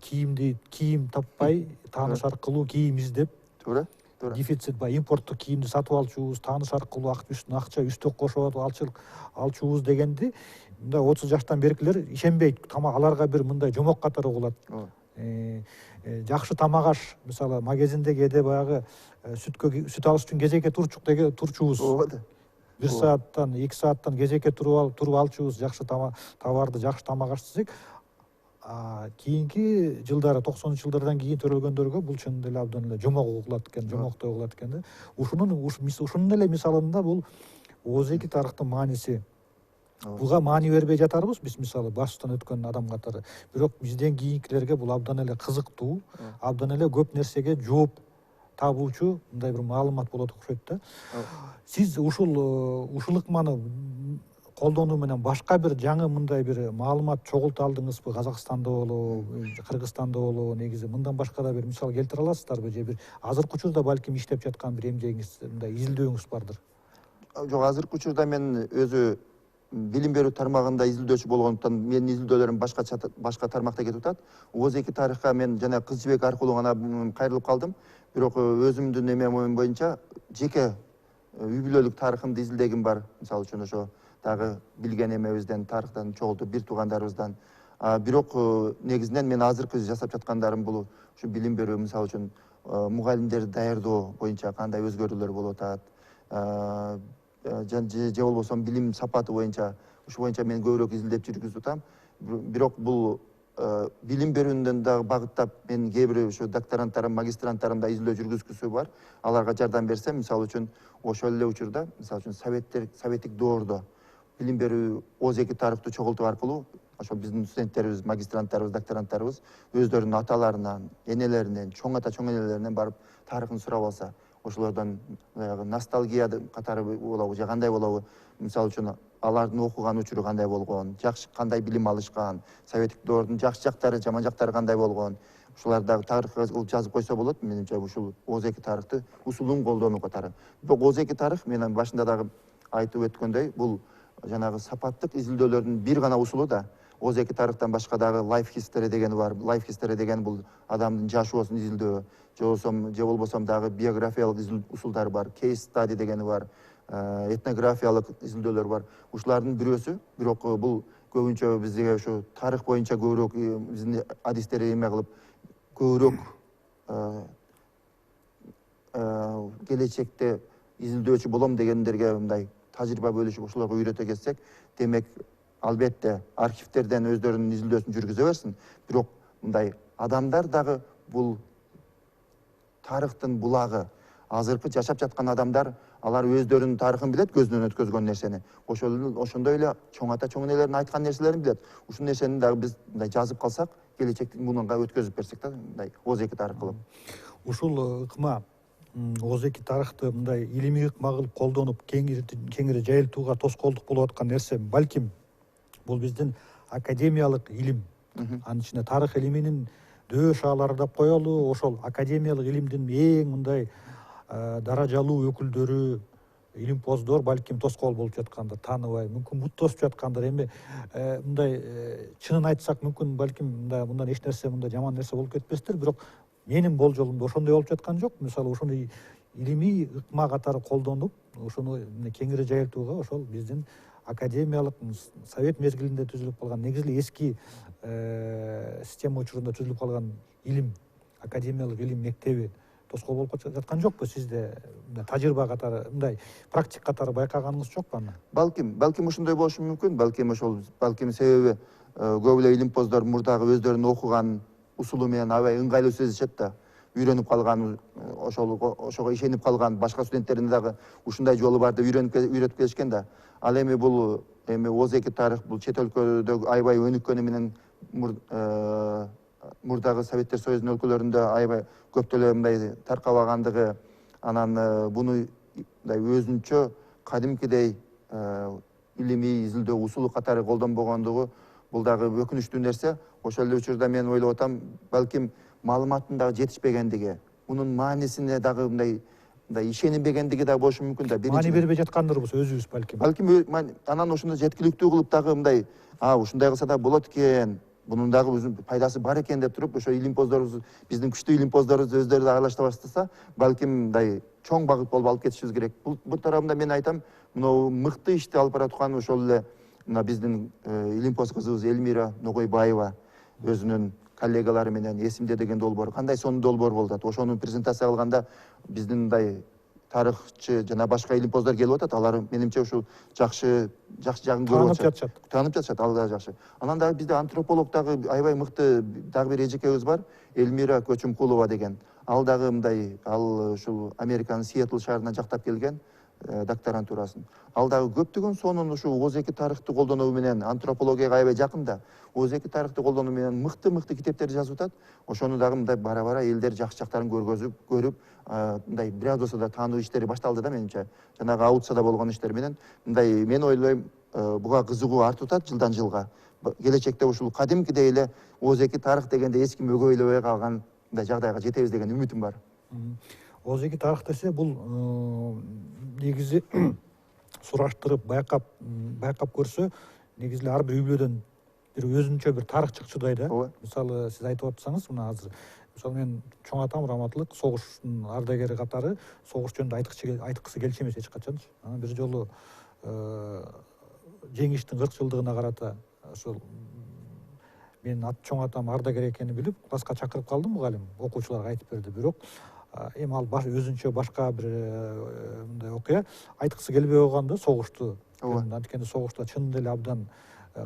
кийим таппай, тааныш аркылуу кийим издеп, туура. дефицит баягы импорттук кийимди сатып алчубуз, тааныш аркылуу акча үстөк кошуп алчубуз дегенди мындай 30 жаштан беркилер ишенбейт. Аларга бир мындай жомок катары угулат. Жакшы тамак аш, мисалы магазинде кээде баягы сүт алыш үчүн кезекке турчубуз. Ооба да. 1 сааттан, 2 сааттан кезекке туруп алчубуз, жакшы товарды, жакшы тамак аш десек, кийинки жылдары 90-жылдардан кийин төрөлгөндөргө бул чын деле абдан эле жомок угулат экен, жомоктой угулат экен да. Ушунун эле мисалында бул Озеки тарыхтын мааниси. Буга маани бербей жатарбыз биз, мисалы башынан өткөн адам катары. Бирок бизден кийинкилерге бул абдан эле кызыктуу, абдан эле көп нерсеге жооп табуучу мындай бир маалымат болот окшойт да. Сиз ушул ыкманы колдонуу менен башка бир жаңы мындай бир маалымат чогулта алдыңызбы? Казакстанда болобу, Кыргызстанда болобу, негизи мындан башка да бир мисал келтире аласыздарбы? Же бир азыркы учурда балким иштеп жаткан бир эмгегиңиз, мындай изилдөөңүз бардыр? Жок, азыркы учурда мен өзү билим берүү тармагында изилдөөчү болгондуктан менин изилдөөлөрүм башка тармакта кетип атат. Озеки тарыхка мен жана Кыз жибек аркылуу гана кайрылып калдым. Бирок өзүмдүн эмем боюнча жеке үй бүлөлүк тарыхымды изилдегим бар. Мисалы үчүн ошо дагы билген эмебизден, тарыхтан чогултуп, бир туугандарыбыздан. Бирок негизинен мен азыркы жасап жаткандарым бул ушу билим берүү, мисалы үчүн мугалимдерди даярдоо боюнча кандай өзгөрүүлөр болуп атат. Же болбосо билим сапаты боюнча, ушу боюнча мен көбүрөөк изилдеп жүргүзүп атам. Бирок бул билим берүүнүн дагы багыттап менин кээ бир ошо докторанттарым магистранттарым да изилдөө жүргүзгүсү бар, аларга жардам берсем, мисалы үчүн ошол эле учурда мисалы үчүн советтик доордо билим берүү ооз-эки тарыхты чогултуу аркылуу ошол биздин студенттерибиз, магистранттарыбыз, докторанттарыбыз өздөрүнүн аталарынан, энелеринен, чоң ата чоң энелеринен барып тарыхын сурап алса, ошолордон ностальгия катары болобу же кандай болобу, мисалы үчүн алардын окуган учуру кандай болгон, жакшы кандай билим алышкан, советтик доордун жакшы жактары, жаман жактары кандай болгон, ушулар дагы тарыхка жазып койсо болот. Менимче ушул ооз-эки тарыхты усулун колдонуу катары. Бирок ооз-эки тарых мен башында дагы айтып өткөндөй, бул жанагы сапаттык изилдөөлөрдүн бир гана усулу да. Ооз-эки тарыхтан башка дагы life history деген бар. Life history деген бул адамдын жашоосун изилдөө, же болбосом дагы биографиялык усулдар бар. Case study дегени бар. Этнографиялык изилдөөлөр бар. Ушулардын бирөөсү, бирок бул көбүнчө бизге ошо тарых боюнча көбүрөөк биздин адистер эме кылып көбүрөөк келечекте изилдөөчү болом дегендерге мындай тажрыйба бөлүшүп ошолорго үйрөтө кетсек, демек албетте архивтерден өздөрүнүн изилдөөсүн жүргүзө берсин. Бирок мындай адамдар дагы бул тарыхтын булагы. Азыркы жашап жаткан адамдар, алар өздөрүнүн тарыхын билет, көзүнөн өткөзгөн нерсени. Ошондой эле чоң ата чоң энелердин айткан нерселерин билет. Ушул нерсени дагы биз мындай жазып калсак, келечекти мунунга өткөзүп берсек да, мындай ооз-эки тарых кылып. Ушул ыкма ооз-эки тарыхты мындай илимий ыкма кылып колдонуп кеңири жайылтууга тоскоолдук болуп аткан нерсе балким бул биздин академиялык илим. Анын ичинде тарых илиминин дөө шаалары деп коелу, ошол академиялык илимдин эң мындай даражалуу өкүлдөрү, илимпоздор балким тоскоол болуп жаткандыр, тааныбай, мүмкүн бут тосуп жаткандыр. Эми мындай чынын айтсак, мүмкүн балким мындан эч нерсе, мындай жаман нерсе болуп кетпестир, бирок менин болжолумда ошондой болуп жаткан жок. Мисалы ошону илимий ыкма катары колдонуп, ошону кеңири жайылтууга ошол биздин академиялык совет мезгилинде түзүлүп калган, негизи эле эски система учурунда түзүлүп калган илим, академиялык илим мектеби тоскоол болуп жаткан жокпу? Сизде тажрыйба катары, мындай практик катары байкаганыңыз жокпу аны? Балким ошондой болушу мүмкүн. Балким себеби көп эле илимпоздор мурдагы өздөрүнүн окуган усулу менен аябай ыңгайлуу сезишет да. Үйрөнүп калган, ошого ишенип калган, башка студенттерине дагы ушундай жолу бар деп үйрөтүп келишкен да. Ал эми бул ооз-эки тарых бул чет өлкөдө аябай өнүккөнү менен мурдагы Советтер Союзунун өлкөлөрүндө аябай көптөлө мындай таркабагандыгы, анан буну мындай өзүнчө кадимкидей илимий изилдөө усулу катары колдонбогондугу бул дагы өкүнүчтүү нерсе. Ошол эле учурда мен ойлоп атам, балким маалыматтын дагы жетишпегендиги, мунун маанисине дагы мындай ишенбегендиги да болушу мүмкүн да. Маани бербей жаткандырбыз өзүбүз балким. Анан ошону жеткиликтүү кылып дагы мындай, ушундай кылса да болот экен, бунун дагы өзүнүн пайдасы бар экен деп туруп, ошо илимпоздорубуз, биздин күчтүү илимпоздорубуз өздөрү да аралаша баштаса, балким мындай чоң багыт болуп алып кетишибиз керек. Бул тарабында мен айтам, мына мыкты ишти алып бараткан ошол эле мына биздин илимпоз кызыбыз Элмира Ногойбаева өзүнүн коллегалары менен эсимде деген долбоор, кандай сонун долбоор болуп атат. Ошону презентация кылганда биздин мындай тарыхчы жана башка илимпоздор келип атат. Алар менимче ушул жакшы жагын көрүп атышат. Таанып жатышат, ал да жакшы. Анан дагы бизде антрополог дагы аябай мыкты дагы бир эжекебиз бар, Элмира Көчүмкулова деген. Ал дагы мындай, ал ушул Американын Сиэтл шаарынан жактап келген докторантурасын. Ал дагы көптөгөн сонун ушул ооз-эки тарыхты колдонуу менен антропологияга аябай жакын да. Ооз-эки тарыхты колдонуу менен мыкты китептерди жазып атат. Ошону дагы мындай бара элдер жакшы жактарын көрүп, мындай бир аз болсо да таануу иштери башталды да менимче. Жанагы аутсада болгон иштер менен мындай мен ойлойм, буга кызыгуу артып атат жылдан жылга. Келечекте ушул кадимкидей эле ооз-эки тарых дегенде эч ким өгөйлөбөй калган мындай жагдайга жетебиз деген үмүтүм бар. Ооз-эки тарых десе бул негизи сураштырып байкап көрсө, негизи ар бир үй бүлөдөн бир өзүнчө бир тарых чыкчудай да. Мисалы сиз айтып атсаңыз, мына азыр мисалы мен чоң атам раматылык согуштун ардагери катары согуш жөнүндө айткысы келчү эмес эч качанчы. Анан бир жолу жеңиштин 40 жылдыгына карата ошол менин чоң атам ардагер экенин билип, класска чакырып калдым, мугалим окуучуларга айтып берди. Бирок эми ал өзүнчө башка бир мындай окуя айткысы келбей койгон да согушту. Анткени согушта чын деле абдан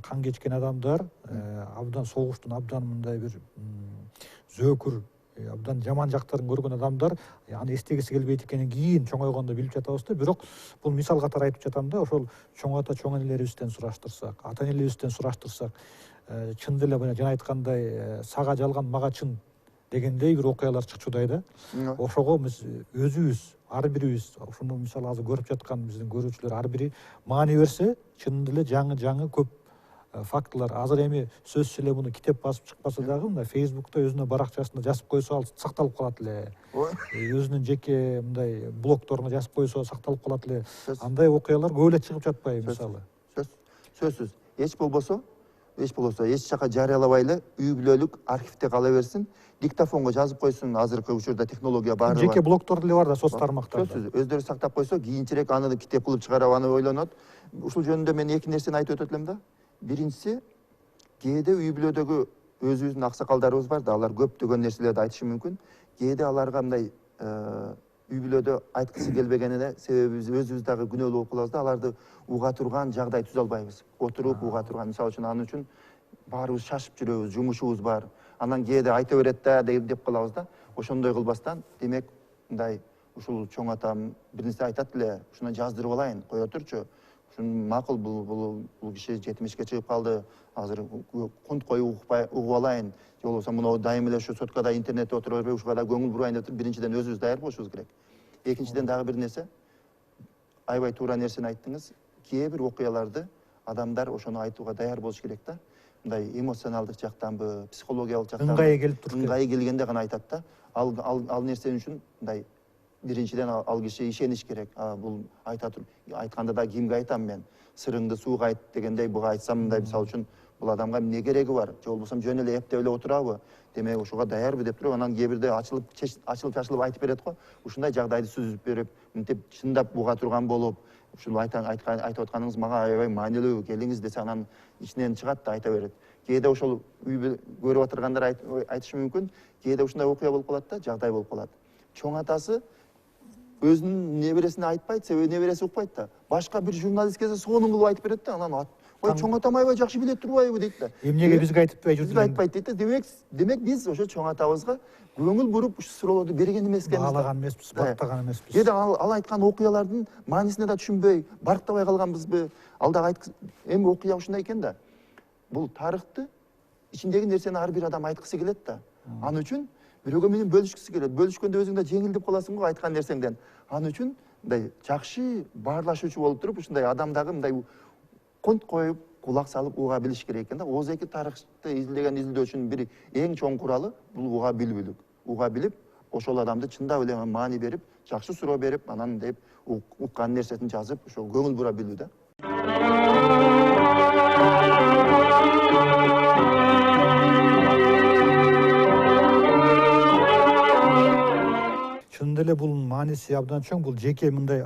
кан кечкен адамдар, абдан согуштун абдан мындай бир зөөкүр, абдан жаман жактарын көргөн адамдар аны эстегиси келбейт экенин кийин чоңойгондо билип жатабыз да. Бирок бул мисал катары айтып жатам да, ошол чоң ата чоң энелерибизден сураштырсак, ата энелерибизден сураштырсак, чын деле жана айткандай сага жалган мага чын дегендей бир окуялар чыкчудай да. Ошого биз өзүбүз, ар бирибиз ушуну мисалы азыр көрүп жаткан биздин көрүүчүлөр ар бири маани берсе, чын деле жаңы көп фактылар. Азыр эми сөзсүз эле муну китеп басып чыкпаса дагы, мындай Facebook'та өзүнүн баракчасына жазып койсо ал сакталып калат эле. Өзүнүн жеке мындай блогторуна жазып койсо сакталып калат эле. Андай окуялар көп эле чыгып жатпайбы мисалы. Сөзсүз. Эч болбосо эч жака жарыялабай эле үй бүлөлүк архивде кала берсин, диктофонго жазып койсун. Азыркы учурда технология баары бар. Жеке блогтор деле бар да соц тармактарда. Сөзсүз. Өздөрү сактап койсо, кийинчерээк аны китеп кылып чыгарып аны ойлонот. Ушул жөнүндө мен эки нерсени айтып өтөт элем да. Биринчиси, кээде үй бүлөдөгү өзүбүздүн аксакалдарыбыз бар да, алар көптөгөн нерселерди айтышы мүмкүн. Кээде аларга мындай үй бүлөдө айткысы келбегенине себеби биз өзүбүз дагы күнөөлүү болуп калабыз да, аларды уга турган жагдай түзө албайбыз. Отуруп уга турган, мисалы үчүн аны үчүн баарыбыз шашып жүрөбүз, жумушубуз бар. Анан кээде айта берет да деп калабыз да. Ошондой кылбастан, демек мындай ушул чоң атам бир нерсе айтат эле, ушуну жаздырып алайын, кое турчу. Макул, бул киши 70ке чыгып калды. Азыр кунт коюп угуп алайын. Же болбосо муну дайым эле ушу соткада интернетте отура бербей, ушуга да көңүл бурайын деп туруп, биринчиден өзүбүз даяр болушубуз керек. Экинчиден дагы бир нерсе, аябай туура нерсени айттыңыз. Кээ бир окуяларды адамдар ошону айтууга даяр болуш керек да. Мындай эмоционалдык жактанбы, психологиялык жактанбы. Ыңгайы келип туруш керек. Ыңгайы келгенде гана айтат да. Ал нерсе үчүн мындай биринчиден ал киши ишениш керек. Бул айтканда да кимге айтам мен? Сырыңды сууга айт дегендей, буга айтсам мындай, мисалы үчүн бул адамга эмне кереги бар? Же болбосо жөн эле эптеп эле отурабы? Демек ошого даярбы деп туруп, анан кээ бирде ачылып чачылып айтып берет го. Ушундай жагдайды сүзүп берип, мынтип чындап буга турган болуп, ушул айтып атканыңыз мага аябай маанилүү, келиңиз десе анан ичинен чыгат да айта берет. Кээде ошол үй көрүп отургандар айтышы мүмкүн, кээде ушундай окуя болуп калат да, жагдай болуп калат. Чоң атасы өзүнүн небересине айтпайт, себеби небереси укпайт да. Башка бир журналист келсе сонун кылып айтып берет да, анан ой, чоң атам аябай жакшы билет турбайбы дейт да. Эмнеге бизге айтпай жүрдүң? Бизге айтпайт дейт да. Демек биз ошо чоң атабызга көңүл буруп ушу суроолорду берген эмес экенбиз. Баалаган эмеспиз, бактаган эмеспиз. Кээде ал айткан окуялардын маанисине да түшүнбөй, барктабай калганбызбы? Ал дагы эми окуя ушундай экен да. Бул тарыхты ичиндеги нерсени ар бир адам айткысы келет да. Ал үчүн бирөөгө менен бөлүшкүсү келет. Бөлүшкөндө өзүң да жеңилдеп каласың го айткан нерсеңден. Ал үчүн мындай жакшы баарлашуучу болуп туруп, ушундай адам дагы мындай конт коюп, кулак салып уга билиш керек экен да. Озеки тарыхты изилдеген изилдөөчүнүн бири эң чоң куралы бул уга билүүлүк. Уга билип, ошол адамды чындап эле маани берип, жакшы суроо берип, анан деп уккан нерсесин жазып, ошо көңүл бура билүү да. Чын деле бул мааниси абдан чоң. Бул жеке мындай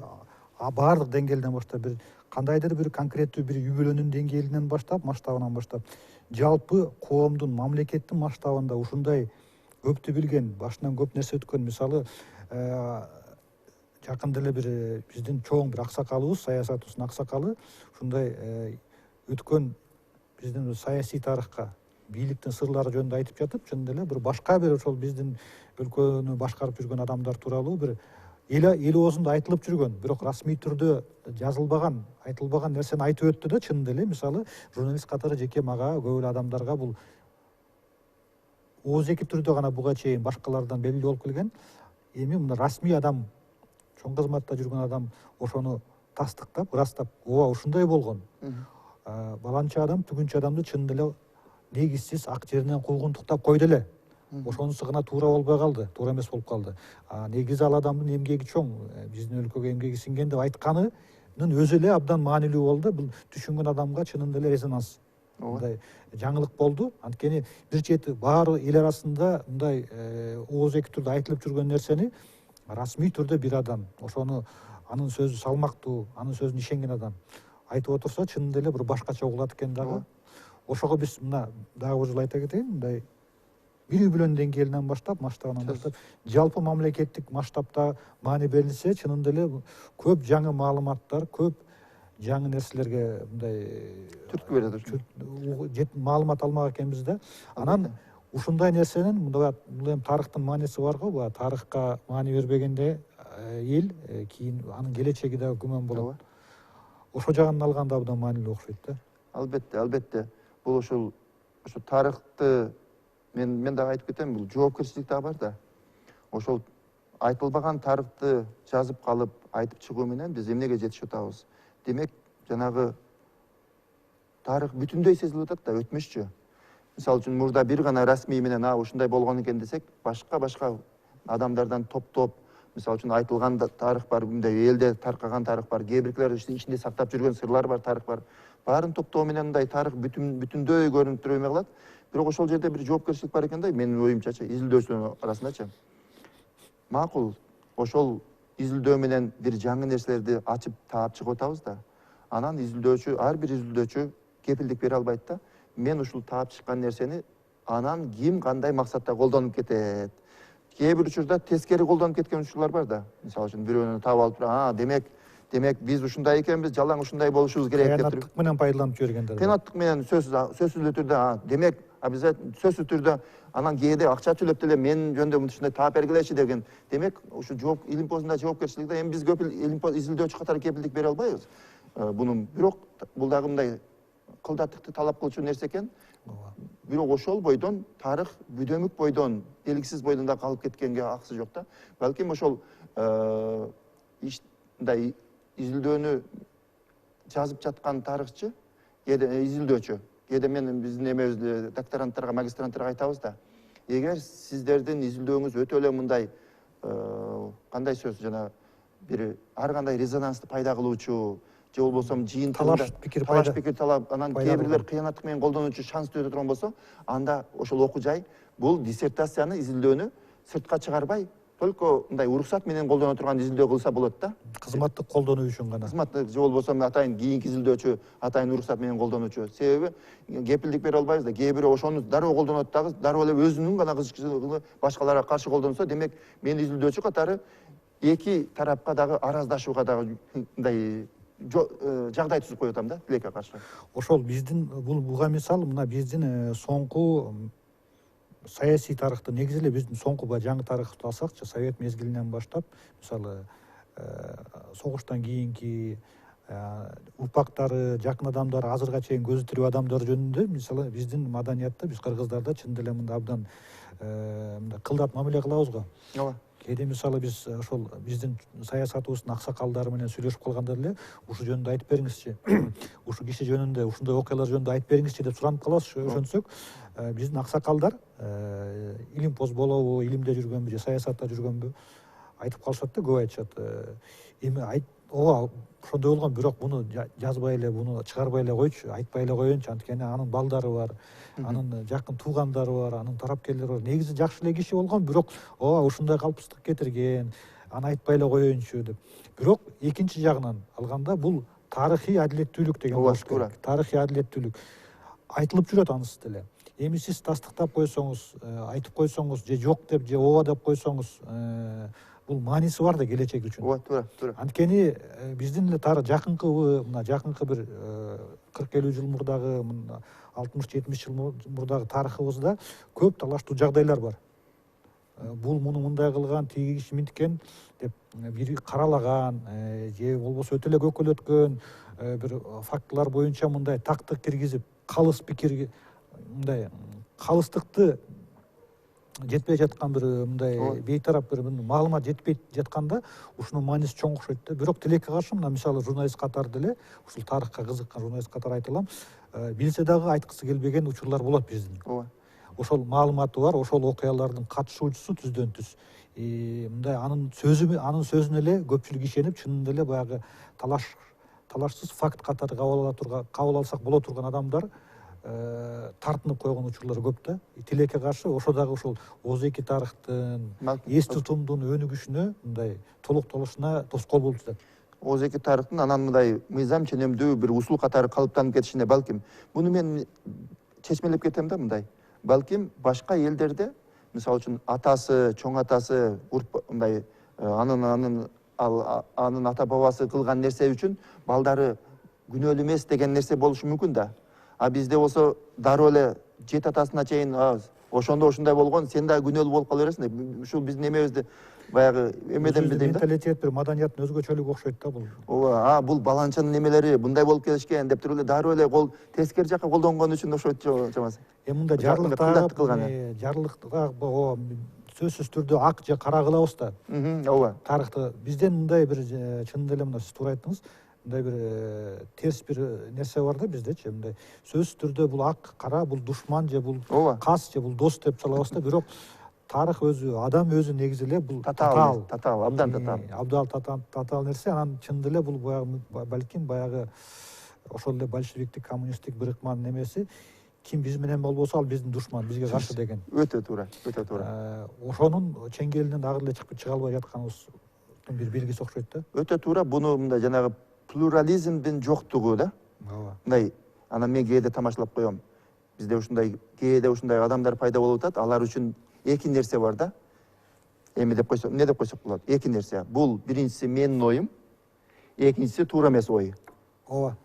баардык деңгээлден баштап, бир кандайдыр бир конкреттүү бир үй бүлөнүн деңгээлинен баштап, масштабынан баштап, жалпы коомдун, мамлекеттин масштабында ушундай көптү билген, башынан көп нерсе өткөн, мисалы, жакында эле бир биздин чоң бир аксакалыбыз, саясатыбыздын аксакалы, ушундай өткөн биздин саясий тарыхка, бийликтин сырлары жөнүндө айтып жатып, чын деле бир башка бир ошол биздин өлкөнү башкарып жүргөн адамдар тууралуу бир эл оозунда айтылып жүргөн, бирок расмий түрдө жазылбаган, айтылбаган нерсени айтып өттү да, чын деле, мисалы, журналист катары жеке мага, көп эле адамдарга бул оозеки түрдө гана буга чейин башкалардан белгилүү болуп келген. Эми мына расмий адам, чоң кызматта жүргөн адам ошону тастыктап, ырастап, ооба ушундай болгон. Баланча адам түгүнчү адамды чын деле негизсиз ак жеринен куугунтуктап койду эле. Ошонусу гана туура болбой калды, туура эмес болуп калды. Негизи ал адамдын эмгеги чоң, биздин өлкөгө эмгеги сиңген деп айтканынын өзү эле абдан маанилүү болду. Бул түшүнгөн адамга чынында эле резонанс. Мындай жаңылык болду. Анткени бир чети баары эл арасында мындай оозеки түрдө айтылып жүргөн нерсени расмий түрдө бир адам, ошону анын сөзү салмактуу, анын сөзүнө ишенген адам айтып отурса, чынында эле бир башкача угулат экен дагы. Ошого биз мына дагы бир жолу айта кетейин, мындай бир үй бүлөнүн деңгээлинен баштап, масштабынан баштап, жалпы мамлекеттик масштабта маани берилсе, чынында эле көп жаңы маалыматтар, көп жаңы нерселерге мындай түрткү берет. маалымат алмак экенбиз да. Анан ушундай нерсенин бул эми тарыхтын мааниси бар го, буга тарыхка маани бербегенде эл кийин анын келечеги да күмөн болот. Ошол жагынан алганда абдан маанилүү окшойт да. Албетте. Бул ошо тарыхты мен дагы айтып кетем, бул жоопкерчилик да бар да. Ошол айтылбаган тарыхты жазып калып, айтып чыгуу менен биз эмнеге жетишип атабыз? Демек, жанагы тарых бүтүндөй сезилип атат да, өтмүшчү. Мисалы үчүн мурда бир гана расмий менен ушундай болгон экен десек, башка адамдардан топтоп, мисалы үчүн айтылган тарых бар, мындай элде таркаган тарых бар, кээ биркилер ичинде сактап жүргөн сырлар бар, тарых бар. Баарын топтоо менен мындай тарых бүтүндөй көрүнүп туруп эме кылат. Бирок ошол жерде бир жоопкерчилик бар экен да, менин оюмчачы, изилдөөчүлөр арасындачы. Макул, ошол изилдөө менен бир жаңы нерселерди ачып таап чыгып атабыз да. Анан ар бир изилдөөчү кепилдик бере албайт да. Мен ушул таап чыккан нерсени анан ким кандай максатта колдонуп кетет. Кээ бир учурда тескери колдонуп кеткен учурлар бар да. Мисалы үчүн бирөөнү таап алып, демек биз ушундай экенбиз, жалаң ушундай болушубуз керек деп туруп. Кыянаттык менен пайдаланып жибергендер. Кыянаттык менен сөзсүз түрдө, демек обязательно сөзсүз түрдө анан кээде акча төлөп деле мен жөнүндө ушундай таап бергилечи деген. Демек ушу илимпоздун жоопкерчилиги эми биз көп илимпоз изилдөөчү катары кепилдик бере албайбыз. Бунун бирок бул дагы мындай кылдаттыкты талап кылчу нерсе экен. Бирок ошол бойдон тарых бүдөмүк бойдон, белгисиз бойдон да калып кеткенге акысы жок да. Балким ошол мындай изилдөөнү жазып жаткан тарыхчы, изилдөөчү, кээде биздин эмебизде докторанттарга, магистранттарга айтабыз да. Эгер сиздердин изилдөөңүз өтө эле мындай кандай сөз жана бир ар кандай резонансты пайда кылуучу, же болбосо жыйынтыгында талаш пикир талап, анан кээ бирлер кыянаттык менен колдонуучу шанстуу өтө турган болсо, анда ошол окуу жай бул диссертацияны, изилдөөнү сыртка чыгарбай, только мындай уруксат менен колдоно турган изилдөө кылса болот да. Кызматтык колдонуу үчүн гана. Кызматтык, же болбосо атайын кийинки изилдөөчү, атайын уруксат менен колдонуучу. Себеби кепилдик бере албайбыз да. Кээ бирөө ошону дароо колдонот дагы, дароо эле өзүнүн гана кызыкчылыгын башкаларга каршы колдонсо, демек мен изилдөөчү катары эки тарапка дагы араздашууга дагы мындай жагдай түзүп коюп атам да, тилекке каршы. Ошол биздин буга мисал мына биздин соңку саясий тарыхты негизи эле биздин соңку жаңы тарыхты алсакчы, совет мезгилинен баштап, мисалы согуштан кийинки урпактары, жакын адамдары, азырга чейин көзү тирүү адамдар жөнүндө мисалы биздин маданиятта, биз кыргыздарда чын эле мындай абдан кылдат мамиле кылабыз го. Ооба. Кээде мисалы биз ошол биздин саясатыбыздын аксакалдары менен сүйлөшүп калганда эле ушу жөнүндө айтып бериңизчи, ушу киши жөнүндө, ушундай окуялар жөнүндө айтып бериңизчи деп суранып калабыз. Ошентсек, биздин аксакалдар илимпоз болобу, илимде жүргөнбү же саясатта жүргөнбү айтып калышат да, көп айтышат. Эми ооба ошондой болгон, бирок буну жазбай эле, буну чыгарбай эле койчу, айтпай эле коеюнчу, анткени анын балдары бар, анын жакын туугандары бар, анын тарапкерлери бар. Негизи жакшы эле киши болгон, бирок ооба ушундай калпсыздык кетирген, аны айтпай эле коеюнчу деп. Бирок экинчи жагынан алганда бул тарыхый адилеттүүлүк деген болуш керек. Тарыхый адилеттүүлүк айтылып жүрөт анысы деле. Эми сиз тастыктап койсоңуз, айтып койсоңуз, же жок деп, же ооба деп койсоңуз, бул мааниси бар да келечек үчүн. Ооба, туура. Анткени биздин эле жакынкы бир 40-50 жыл мурдагы, 60-70 жыл мурдагы тарыхыбызда көп талаштуу жагдайлар бар. Бул муну мындай кылган, тиги киши мынткен деп бири каралаган, же болбосо өтө эле көкөлөткөн бир фактылар боюнча мындай тактык киргизип, калыс пикирге мындай калыстыкты жетпей жаткан бир мындай бейтарап бир маалымат жетпей жатканда ушунун мааниси чоң окшойт да. Бирок тилекке каршы мына мисалы журналист катары деле, ушул тарыхка кызыккан журналист катары айта алам, билсе дагы айткысы келбеген учурлар болот биздин. Ооба. Ошол маалыматы бар, ошол окуялардын катышуучусу түздөн түз. Мындай анын сөзүнө эле көпчүлүк ишенип, чынында эле баягы талашсыз факт катары кабыл алсак боло турган адамдар тартынып койгон учурлар көп да. Тилекке каршы ошо дагы ошол ооз-эки тарыхтын, эс тутумдун өнүгүшүнө мындай толуктолушуна тоскоол болуп жатат. Ооз-эки тарыхтын анан мындай мыйзам ченемдүү бир усул катары калыптанып кетишине балким. Муну мен чечмелеп кетем да мындай. Балким башка элдерде, мисалы үчүн атасы, чоң атасы, мындай анын ата бабасы кылган нерсе үчүн балдары күнөөлүү эмес деген нерсе болушу мүмкүн да. А бизде болсо дароо эле жет атасына чейин ошондо ушундай болгон, сен да күнөөлүү болуп кала бересиң да. Ушул биздин эмебизди баягы эмеден билдим да. Менталитет бир маданияттын өзгөчөлүгү окшойт да бул. Ооба, бул баланчанын немелери мындай болуп келишкен деп туруп эле дароо эле кол тескери жакка колдонгон үчүн окшойт чамасы. Мында жарлыкта сөзсүз түрдө ак же кара кылабыз да. Ооба. Тарыхты бизден мындай бир чынында эле мына сиз туура айттыңыз. Мындай бир терс бир нерсе бар да биздечи. Мындай сөзсүз түрдө бул ак, кара, бул душман же бул кас же бул дос деп салабыз да. Бирок тарых өзү, адам өзү негизи эле бул абдан татаал нерсе. Анан чынында эле бул балким баягы ошол эле большевиктик, коммунисттик бир ыкманын немеси. Ким биз менен болбосо ал биздин душман, бизге каршы деген. Өтө туура, өтө туура. Ошонун чеңгелинен агы эле чыга албай жатканыбыздын бир белгиси окшойт да. Өтө туура. Буну мындай жанагы плурализмдин жоктугу да. Ооба. Мындай анан мен кээде тамашалап коем. Бизде ушундай кээде ушундай адамдар пайда болуп атат. Алар үчүн эки нерсе бар да. Эми деп койсок, эмне деп койсок болот? Эки нерсе. Бул биринчиси менин оюм, экинчиси туура эмес ой. Ооба.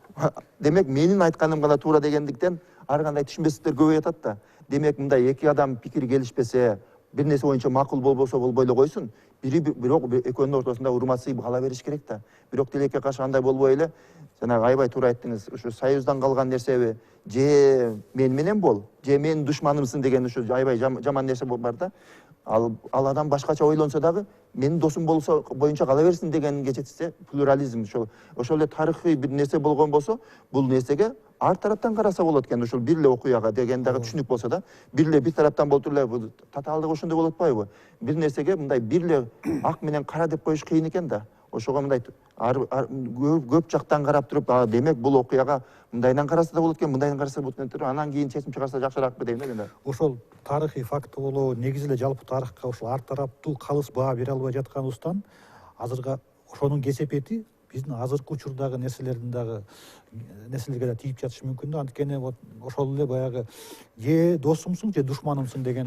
Демек менин айтканым гана туура дегендиктен ар кандай түшүнбөстүктөр көбөйүп атат да. Демек мындай эки адам пикири келишпесе, бир нерсе боюнча макул болбосо болбой эле койсун, бирок экөөнүн ортосунда урматсыздык кала бериш керек да. Бирок тилекке каршы андай болбой эле, жанагы аябай туура айттыңыз, ушу союздан калган нерсеби, же мен менен бол, же менин душманымсың деген ушу аябай жаман нерсе бар да. Ал адам башкача ойлонсо дагы менин досум болсо боюнча кала берсин дегенге жетсе, плурализм ошол эле тарыхый бир нерсе болгон болсо, бул нерсеге ар тараптан караса болот экен. Ушул бир эле окуяга деген дагы түшүнүк болсо да, бир эле бир тараптан болуп туруп эле татаалдык ошондой болуп атпайбы? Бир нерсеге мындай бир эле ак менен кара деп коюш кыйын экен да. Ошого мындай көп жактан карап туруп, демек бул окуяга мындайдан караса да болот экен, мындайдан караса да болот экен туруп, анан кийин чечим чыгарса жакшыраакпы дейм да мен да. Ошол тарыхый факты болобу, негизи эле жалпы тарыхка ошол ар тараптуу калыс баа бере албай жатканыбыздан азырга ошонун кесепети биздин азыркы учурдагы нерселерге да тийип жатышы мүмкүн да. Анткени вот ошол эле баягы же досумсуң же душманымсың деген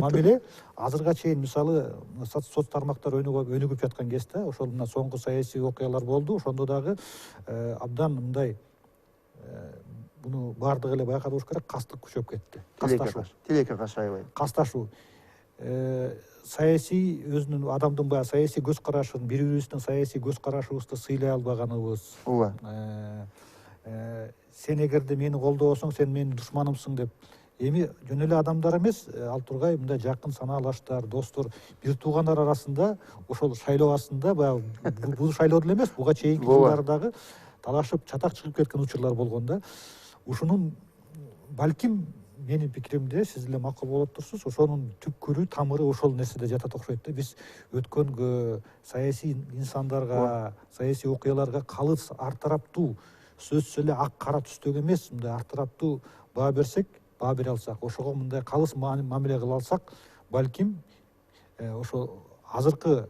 мамиле азырга чейин мисалы соц тармактар өнүгүп жаткан кезде, ошол мына соңку саясий окуялар болду. Ошондо дагы абдан мындай буну баардыгы эле байкап болуш керек, кастык күчөп кетти. Тилекке каршы аябай. Касташуу. Саясий өзүнүн адамдын баягы саясий көз карашын, бири бирибиздин саясий көз карашыбызды сыйлай албаганыбыз. Ооба. Сен эгерде мени колдобосоң, сен менин душманымсың деп. Эми жөн эле адамдар эмес, ал тургай мындай жакын санаалаштар, достор, бир туугандар арасында ошол шайлоо астында баягы бул шайлоо деле эмес, буга чейинки жылдардагы талашып чатак чыгып кеткен учурлар болгон да. Ушунун балким менин пикиримде сиз эле макул болуп турсуз, ошонун түпкүрү, тамыры ошол нерседе жатат окшойт да. Биз өткөнгө саясий инсандарга, саясий окуяларга калыс ар тараптуу, сөзсүз эле ак кара түстөгө эмес, мындай ар тараптуу баа берсек, баа бере алсак, ошого мындай калыс мамиле кыла алсак, балким ошо азыркы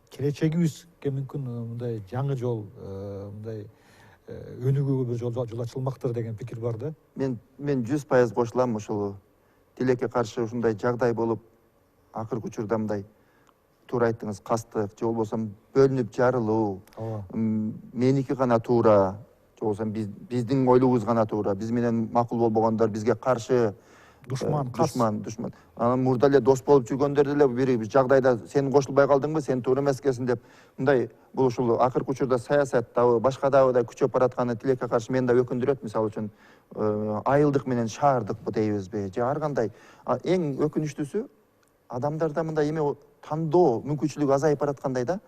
келечегибизге мүмкүн мындай жаңы жол, мындай өнүгүүгө бир жол ачылмактыр деген пикир бар да. Мен 100% кошулам. Ушул тилекке каршы ушундай жагдай болуп, акыркы учурда мындай туура айттыңыз, кастык же болбосо бөлүнүп жарылуу, меники гана туура, же болбосо биздин ойлообуз гана туура, биз менен макул болбогондор бизге каршы, душман. Анан мурда эле дос болуп жүргөндөр деле бир жагдайда сен кошулбай калдыңбы, сен туура эмес экенсиң деп, мындай бул ушул акыркы учурда саясаттабы, башка дагы күчөп баратканы тилекке каршы мени да өкүндүрөт. Мисалы үчүн айылдык менен шаардыкпы дейбизби, же ар кандай. Эң өкүнүчтүүсү адамдарда мындай эме тандоо мүмкүнчүлүгү азайып бараткандай да.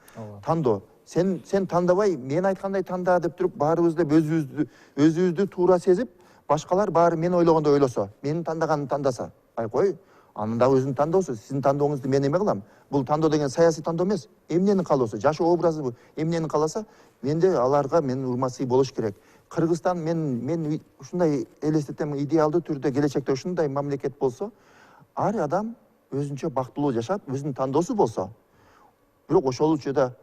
Тандоо. Сен тандабай, мен айткандай танда деп туруп, баарыбыз да өзүбүздү туура сезип, башкалар баары мен ойлогондой ойлосо, менин тандаганымды тандаса, кой, анын да өзүнүн тандоосу, сиздин тандооңузду мен эме кылам. Бул тандоо деген саясий тандоо эмес, эмненин калоосу, жашоо образы эмненин каласа, менде аларга мен урматсый болуш керек. Кыргызстан мен ушундай элестетем, идеалдуу түрдө келечекте ушундай мамлекет болсо, ар адам өзүнчө бактылуу жашап, өзүнүн тандоосу болсо, бирок ошол учурда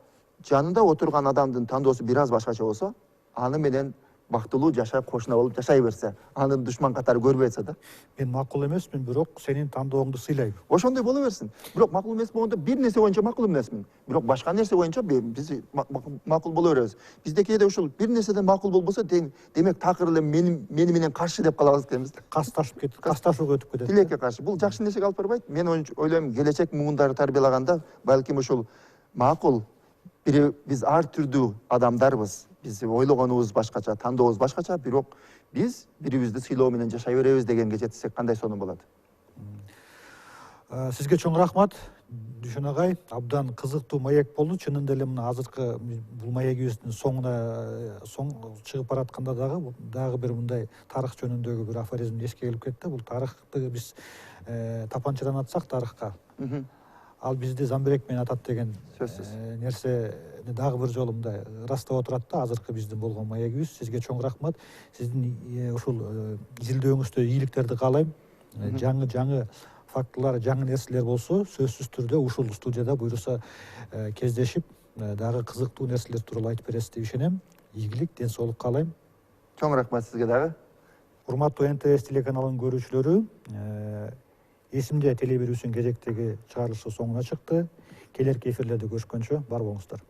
жанында отурган адамдын тандоосу бир аз башкача болсо, аны менен бактылуу жашап кошуна болуп жашай берсе, аны душман катары көрбөйсө да. Мен макул эмесмин, бирок сенин тандооңду сыйлайм. Ошондой боло берсин. Бирок макул эмес болгондо бир нерсе боюнча макул эмесмин. Бирок башка нерсе боюнча биз макул боло беребиз. Бизде кээде ушул бир нерседен макул болбосо, демек такыр эле мени менен каршы деп калабыз экенбиз. Касташууга өтүп кетет. Тилекке каршы. Бул жакшы нерсеге алып барбайт. Мен ойлойм, келечек муундарды тарбиялаганда балким ушул макул, биз ар түрдүү адамдарбыз. Биз ойлогонубуз башкача, тандообуз башкача, бирок биз бирибизди сыйлоо менен жашай беребиз дегенге жетсек кандай сонун болот. Сизге чоң рахмат, Дүйшөн агай. Абдан кызыктуу маек болду. Чынында эле мына азыркы бул маегибиздин соң чыгып баратканда дагы бир мындай тарых жөнүндөгү бир афоризм эске келип кетти. Бул тарыхты биз тапанчадан атсак тарыхка, ал бизди Замбирек менен атат деген нерсени дагы бир жолу мындай ырастап отурат да, азыркы биздин болгон маегибиз. Сизге чоң рахмат. Сиздин ушул изилдөөңүздө ийгиликтерди каалайм. Жаңы фактылар, жаңы нерселер болсо, сөзсүз түрдө ушул студияда буюрса кездешип, дагы кызыктуу нерселер тууралуу айтып бересиз деп ишенем. Ийгилик, ден соолук каалайм. Чоң рахмат сизге дагы. Урматтуу НТС телеканалынын көрүүчүлөрү, эсимде телебирүүсүнүн кезектеги чыгарылышы соңуна чыкты. Келерки эфирлерде көрүшкөнчө бар болуңуздар.